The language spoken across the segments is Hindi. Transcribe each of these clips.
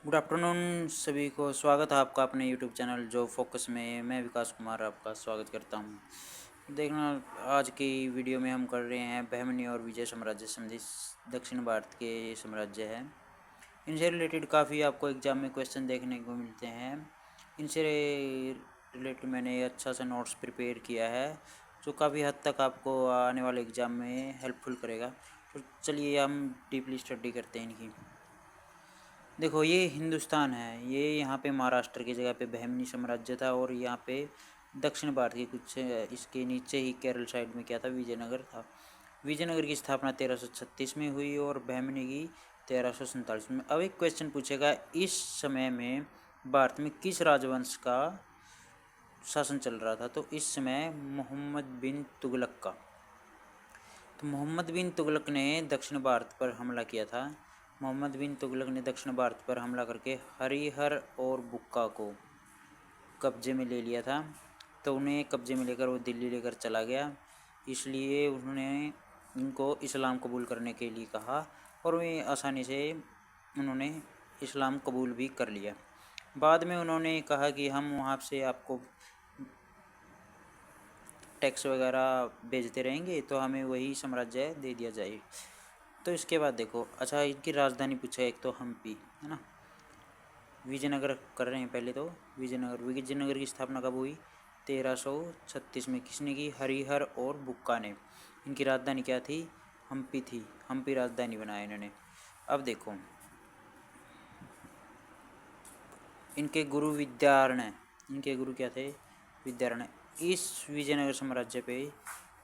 गुड आफ्टरनून सभी को। स्वागत है आपका अपने यूट्यूब चैनल जो फोकस में। मैं विकास कुमार आपका स्वागत करता हूं। देखना, आज की वीडियो में हम कर रहे हैं बहमनी और विजय साम्राज्य संधि। दक्षिण भारत के साम्राज्य है। इनसे रिलेटेड काफ़ी आपको एग्जाम में क्वेश्चन देखने को मिलते हैं। इनसे रिलेटेड मैंने अच्छा सा नोट्स प्रिपेयर किया है जो काफ़ी हद तक आपको आने वाले एग्ज़ाम में हेल्पफुल करेगा। तो चलिए हम डीपली स्टडी करते हैं इनकी। देखो, ये हिंदुस्तान है, ये यहाँ पे महाराष्ट्र की जगह पे बहमनी साम्राज्य था। और यहाँ पे दक्षिण भारत के कुछ इसके नीचे ही केरल साइड में क्या था, विजयनगर था। विजयनगर की स्थापना 1336 में हुई और बहमनी की 1347 में। अब एक क्वेश्चन पूछेगा, इस समय में भारत में किस राजवंश का शासन चल रहा था? तो इस समय मोहम्मद बिन तुगलक का। तो मोहम्मद बिन तुगलक ने दक्षिण भारत पर हमला किया था। मोहम्मद बिन तुगलक ने दक्षिण भारत पर हमला करके हरिहर और बुक्का को कब्जे में ले लिया था। तो उन्हें कब्जे में लेकर वो दिल्ली लेकर चला गया। इसलिए उन्होंने इनको इस्लाम कबूल करने के लिए कहा और वे आसानी से उन्होंने इस्लाम कबूल भी कर लिया। बाद में उन्होंने कहा कि हम वहाँ से आपको टैक्स वगैरह भेजते रहेंगे तो हमें वही साम्राज्य दे दिया जाए। तो इसके बाद देखो, अच्छा इनकी राजधानी पूछा है, एक तो हम्पी है ना। विजयनगर कर रहे हैं पहले तो। विजयनगर की स्थापना कब हुई? 1336 में। किसने की? हरिहर और बुक्का ने। इनकी राजधानी क्या थी? हम्पी थी। हम्पी राजधानी बनाया इन्होंने। अब देखो, इनके गुरु विद्यारण्य। इनके गुरु क्या थे? विद्यारण्य। इस विजयनगर साम्राज्य पे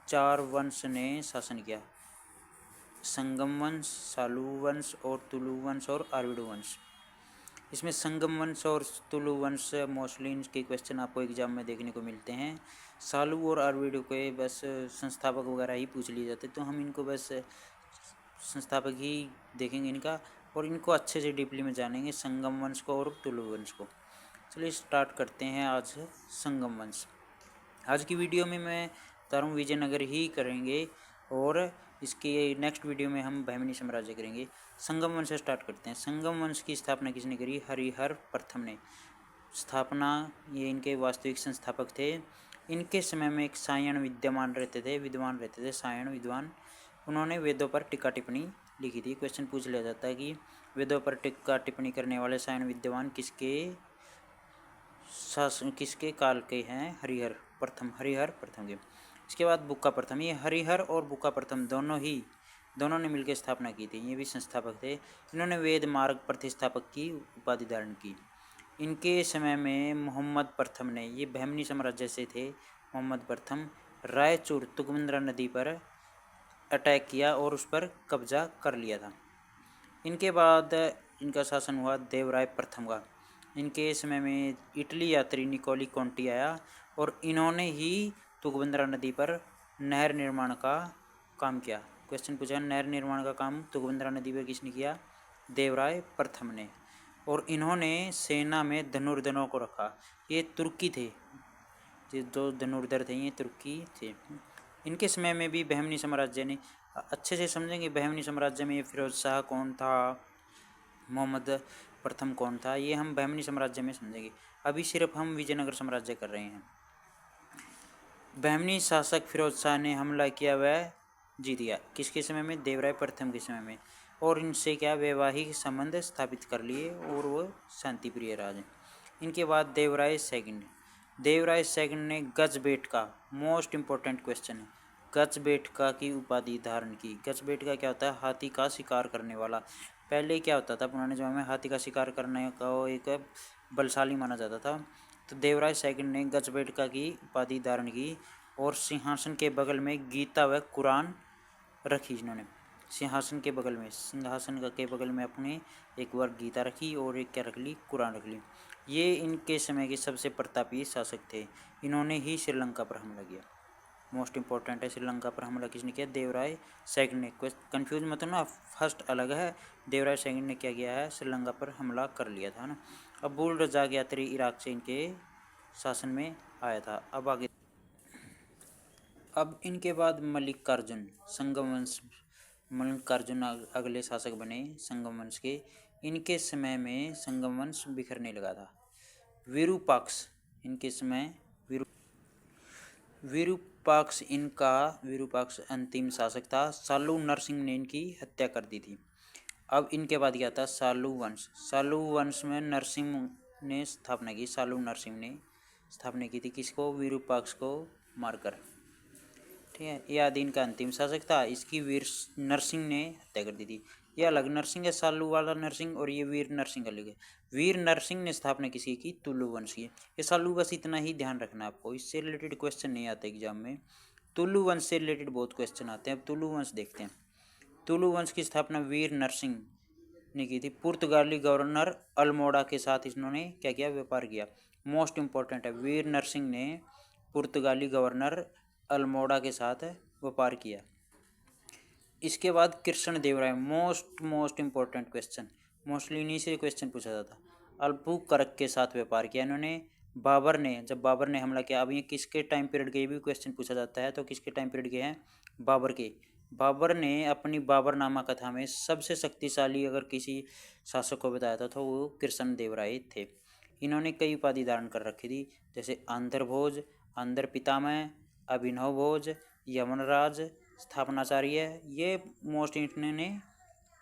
4 वंश ने शासन किया: संगम वंश, सालू वंश और तुलु वंश और आर्विडो वंश। इसमें संगम वंश और तुलु वंश मोस्टली इनके क्वेश्चन आपको एग्जाम में देखने को मिलते हैं। सालू और आर्विडो के बस संस्थापक वगैरह ही पूछ लिए जाते, तो हम इनको बस संस्थापक ही देखेंगे इनका, और इनको अच्छे से डीपली में जानेंगे, संगम वंश को और तुलु वंश को। चलिए स्टार्ट करते हैं आज संगम वंश। आज की वीडियो में मैं बता रहा हूँ विजयनगर ही करेंगे और इसके नेक्स्ट वीडियो में हम बहमनी साम्राज्य करेंगे। संगम वंश से स्टार्ट करते हैं। संगम वंश की स्थापना किसने करी? हरिहर प्रथम ने। स्थापना, ये इनके वास्तविक संस्थापक थे। इनके समय में एक सायण विद्वान रहते थे सायण विद्वान। उन्होंने वेदों पर टीका टिप्पणी लिखी थी। क्वेश्चन पूछ लिया जाता है कि वेदों पर टीका टिप्पणी करने वाले सायण विद्वान किसके काल के हैं? हरिहर प्रथम के। इसके बाद बुक्का प्रथम। ये हरिहर और बुक्का प्रथम दोनों ने मिलकर स्थापना की थी। ये भी संस्थापक थे। इन्होंने वेद मार्ग प्रतिस्थापक की उपाधि धारण की। इनके समय में मोहम्मद प्रथम ने, ये बहमनी साम्राज्य से थे, मोहम्मद प्रथम रायचूर तुंगभद्रा नदी पर अटैक किया और उस पर कब्जा कर लिया था। इनके बाद इनका शासन हुआ देवराय प्रथम का। इनके समय में इटली यात्री निकोली कॉन्टी आया और इन्होंने ही तुंगभद्रा नदी पर नहर निर्माण का काम किया। क्वेश्चन पूछा, नहर निर्माण का काम तुंगभद्रा नदी पर किसने किया? देवराय प्रथम ने। और इन्होंने सेना में धनुर्धरों को रखा। ये तुर्की थे, ये जो धनुर्धर थे ये तुर्की थे। इनके समय में भी बहमनी साम्राज्य ने, अच्छे से समझेंगे बहमनी साम्राज्य में फिरोज शाह कौन था, मोहम्मद प्रथम कौन था, ये हम बहमनी साम्राज्य में समझेंगे। अभी सिर्फ हम विजयनगर साम्राज्य कर रहे हैं। बहमनी शासक फिरोज शाह ने हमला किया, वह जीत गया। किसके समय में? देवराय प्रथम के समय में। और इनसे क्या वैवाहिक संबंध स्थापित कर लिए और वो शांति प्रिय राज। इनके बाद देवराय सेकंड ने गजबेटका, मोस्ट इम्पोर्टेंट क्वेश्चन है, गजबेटका की उपाधि धारण की। गजबेटका क्या होता है? हाथी का शिकार करने वाला। पहले क्या होता था, पुराने ज़माने में हाथी का शिकार करने का एक बलशाली माना जाता था। तो देवराय सेकंड ने गजबेटका की उपाधि धारण की और सिंहासन के बगल में गीता व कुरान रखी इन्होंने। सिंहासन के बगल में अपने एक बार गीता रखी और एक क्या रख ली? कुरान रख ली। ये इनके समय के सबसे प्रतापी शासक थे। इन्होंने ही श्रीलंका पर हमला किया। मोस्ट इंपॉर्टेंट है, श्रीलंका पर हमला किसने किया? देवराय सेकंड ने। कंफ्यूज मत होना, फर्स्ट अलग है, देवराय सेकंड ने क्या किया है? श्रीलंका पर हमला कर लिया था ना। अबुल रजाक यात्री इराक से इनके शासन में आया था। अब इनके बाद मल्लिकार्जुन, संगम वंश मल्लिकार्जुन अगले शासक बने संगम वंश के। इनके समय में संगम वंश बिखरने लगा था। विरूपाक्ष, इनके समय विरूपाक्ष अंतिम शासक था। सालू नरसिंह ने इनकी हत्या कर दी थी। अब इनके बाद क्या था, सालू वंश। सालू वंश में नरसिंह ने स्थापना की, सालू नरसिंह ने स्थापना की थी किसको, विरूपाक्ष को मारकर। ठीक है, यह आदि इनका अंतिम शासक था। इसकी वीर नरसिंह ने हत्या कर दी थी। यह अलग नरसिंह है, सालू वाला नरसिंह, और ये वीर नरसिंह अलग है। वीर नरसिंह ने स्थापना किसी की, तुलु वंश की। ये सालू, बस इतना ही ध्यान रखना आपको, इससे रिलेटेड क्वेश्चन नहीं आते एग्जाम में। तुलु वंश से रिलेटेड बहुत क्वेश्चन आते हैं। अब तुलु वंश देखते हैं। तुलु वंश की स्थापना वीर नरसिंह ने की थी। पुर्तगाली गवर्नर अल्मोड़ा के साथ इन्होंने क्या किया, व्यापार किया। मोस्ट इंपॉर्टेंट है, वीर नरसिंह ने पुर्तगाली गवर्नर अल्मोड़ा के साथ व्यापार किया। इसके बाद कृष्ण देव राय, मोस्ट इंपॉर्टेंट क्वेश्चन, मोस्टली इन्हीं से क्वेश्चन पूछा जाता। अल्बुकर्क के साथ व्यापार किया इन्होंने। बाबर ने, जब बाबर ने हमला किया, अब ये किसके टाइम पीरियड के भी क्वेश्चन पूछा जाता है, तो किसके टाइम पीरियड के हैं, बाबर के। बाबर ने अपनी बाबरनामा कथा में सबसे शक्तिशाली अगर किसी शासक को बताया था तो वो कृष्ण देव राय थे। इन्होंने कई उपाधि धारण कर रखी थी, जैसे आंध्र भोज, आंध्र पितामह, अभिनव भोज, यमनराज, स्थापनाचार्य। ये मोस्ट इन्होंने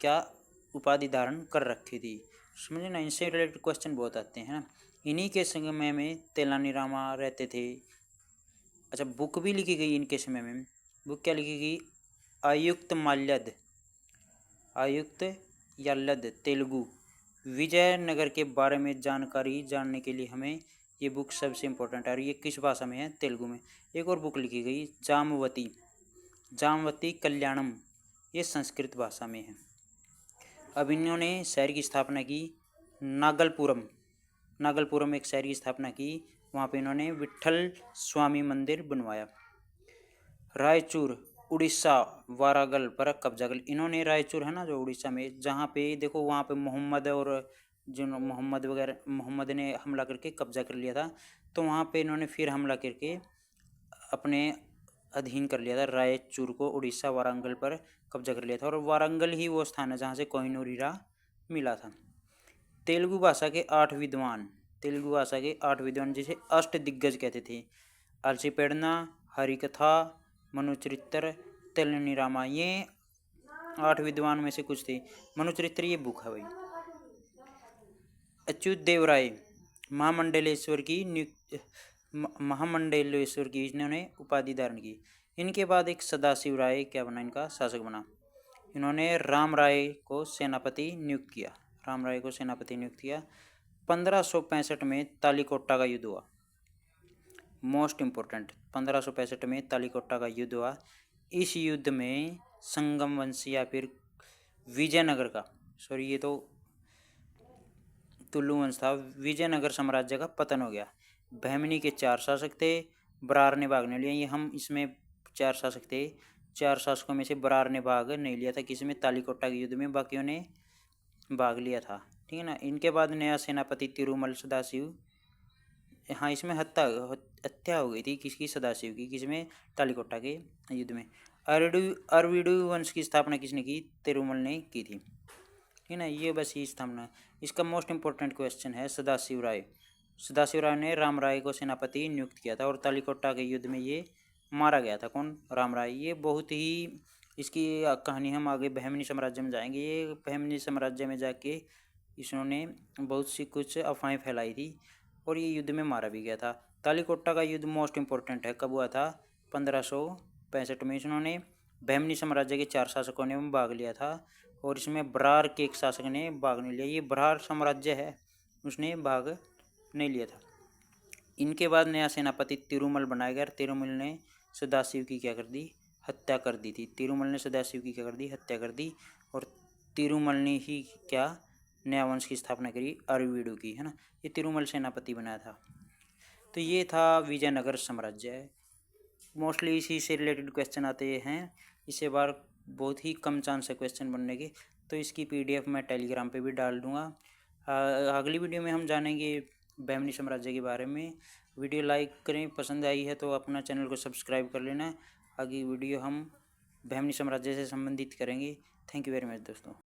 क्या उपाधि धारण कर रखी थी, समझे ना। इनसे रिलेटेड क्वेश्चन बहुत आते हैं ना। इन्हीं के समय में तेलानी रामा रहते थे। अच्छा, बुक भी लिखी गई इनके समय में। बुक क्या लिखी गई, आयुक्त माल्यद, आयुक्त याल्यद, तेलुगु। विजयनगर के बारे में जानकारी जानने के लिए हमें ये बुक सबसे इम्पोर्टेंट है। और ये किस भाषा में है, तेलुगु में। एक और बुक लिखी गई जामवती, जामवती कल्याणम, ये संस्कृत भाषा में है। अब इन्होंने शहर की स्थापना की नागलपुरम, नागलपुरम एक शहर की स्थापना की। वहाँ पे इन्होंने विट्ठल स्वामी मंदिर बनवाया। रायचूर, उड़ीसा, वारागल पर कब्जा कर। इन्होंने रायचूर है ना जो उड़ीसा में, जहाँ पे देखो वहाँ पे मोहम्मद और जो मोहम्मद वगैरह, मोहम्मद ने हमला करके कब्जा कर लिया था, तो वहाँ पे इन्होंने फिर हमला करके अपने अधीन कर लिया था रायचूर को। उड़ीसा वारंगल पर कब्जा कर लिया था, और वारंगल ही वो स्थान है जहाँ से कोहिनूर हीरा मिला था। तेलुगु भाषा के 8 विद्वान, तेलुगु भाषा के 8 विद्वान जिसे अष्ट दिग्गज कहते थे, अल्चिपेड़ना, हरिकथा, मनुचरित्र, तेलानी रामा, ये 8 विद्वान में से कुछ थे। मनुचरित्र ये बुक है भाई। अच्युत देव राय, महामंडलेश्वर की इन्होंने उपाधि धारण की। इनके बाद एक सदाशिव राय क्या बना, इनका शासक बना। इन्होंने राम राय को सेनापति नियुक्त किया, राम राय को सेनापति नियुक्त किया। 1565 में तालीकोटा का युद्ध हुआ, मोस्ट इम्पोर्टेंट। 1565 में तालीकोटा का युद्ध हुआ। इस युद्ध में संगम वंश या फिर विजयनगर का, सॉरी ये तो तुलु वंश था, विजयनगर साम्राज्य का पतन हो गया। बहमनी के 4 शासक थे, बरार ने भाग नहीं लिया। ये हम इसमें 4 शासक थे, 4 शासकों में से बरार ने भाग नहीं लिया था किसमें, तालीकोटा के युद्ध में, बाकियों ने भाग लिया था। ठीक है ना। इनके बाद नया सेनापति तिरुमल सदाशिव, हाँ इसमें हत्या हो गई थी किसकी, सदाशिव की, किसमें, तालीकोटा के युद्ध में। अरविडु वंश की स्थापना किसने की, तिरुमल ने की थी। ठीक है ना, ये बस ये स्थापना। इसका मोस्ट इंपॉर्टेंट क्वेश्चन है सदाशिव राय। सदाशिव राय ने राम राय को सेनापति नियुक्त किया था, और तालीकोटा के युद्ध में ये मारा गया था। कौन, राम राय। ये बहुत ही, इसकी कहानी हम आगे बहमनी साम्राज्य में जाएंगे। ये बहमनी साम्राज्य में जाके इन्होंने बहुत सी कुछ अफवाहें फैलाई थी, और ये युद्ध में मारा भी गया था। तालीकोटा का युद्ध मोस्ट इंपॉर्टेंट है, कब हुआ था, 1565 में। इन्होंने बहमनी साम्राज्य के 4 शासकों ने भाग लिया था, और इसमें बरार के एक शासक ने भाग नहीं लिया। ये बरार साम्राज्य है, उसने भाग नहीं लिया था। इनके बाद नया सेनापति तिरुमल बनाया गया। तिरुमल ने सदाशिव की क्या कर दी, हत्या कर दी थी। तिरुमल ने सदाशिव की क्या कर दी, हत्या कर दी। और तिरुमल ने ही क्या, नया वंश की स्थापना करी, अरविडु की, है ना। ये तिरुमल सेनापति बनाया था। तो ये था विजयनगर साम्राज्य। मोस्टली इसी से रिलेटेड क्वेश्चन आते हैं। इससे बार बहुत ही कम चांस है क्वेश्चन बनने के, तो इसकी PDF मैं टेलीग्राम पे भी डाल दूँगा। अगली वीडियो में हम जानेंगे बहमनी साम्राज्य के बारे में। वीडियो लाइक करें, पसंद आई है तो अपना चैनल को सब्सक्राइब कर लेना। अगली वीडियो हम बहमनी साम्राज्य से संबंधित करेंगे। थैंक यू वेरी मच दोस्तों।